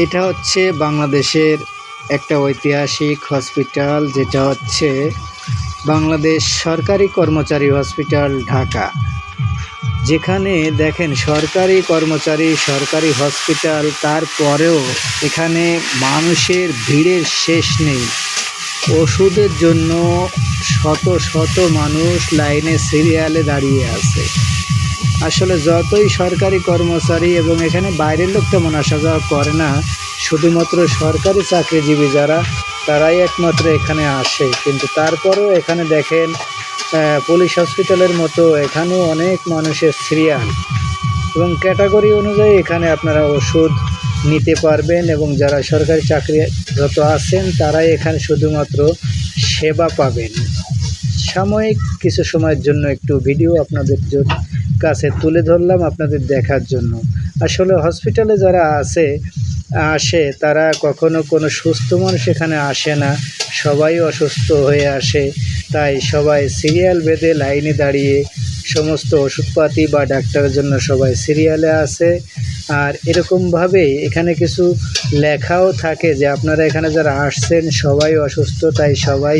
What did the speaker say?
এটা হচ্ছে বাংলাদেশের একটা ঐতিহাসিক হসপিটাল, যেটা হচ্ছে বাংলাদেশ সরকারি কর্মচারী হসপিটাল ঢাকা। যেখানে দেখেন সরকারি কর্মচারী, সরকারি হসপিটাল, তারপরেও এখানে মানুষের ভিড়ের শেষ নেই। ওষুধের জন্য শত শত মানুষ লাইনে সিরিয়ালে দাঁড়িয়ে আছে। আসলে যতই সরকারি কর্মচারী, এবং এখানে বাইরের লোক তেমন আসা যাওয়া করে না, শুধুমাত্র সরকারি চাকরিজীবী যারা, তারাই একমাত্র এখানে আসে। কিন্তু তারপরেও এখানে দেখেন পুলিশ হসপিটালের মতো এখানেও অনেক মানুষের সিরিয়াল, এবং ক্যাটাগরি অনুযায়ী এখানে আপনারা ওষুধ নিতে পারবেন। এবং যারা সরকারি চাকরিরত আছেন তারাই এখানে শুধুমাত্র সেবা পাবেন। সাময়িক কিছু সময়ের জন্য একটু ভিডিও আপনাদের কাছে তুলে ধরলাম আপনাদের দেখার জন্য। আসলে হসপিটালে যারা আসে তারা কখনো কোনো সুস্থ মানুষ এখানে আসে না, সবাই অসুস্থ হয়ে আসে। তাই সবাই সিরিয়াল বেঁধে লাইনে দাঁড়িয়ে সমস্ত ওষুধপাতি বা ডাক্তারের জন্য সবাই সিরিয়ালে আসে। আর এরকমভাবেই এখানে কিছু লেখাও থাকে যে আপনারা এখানে যারা আসছেন সবাই অসুস্থ, তাই সবাই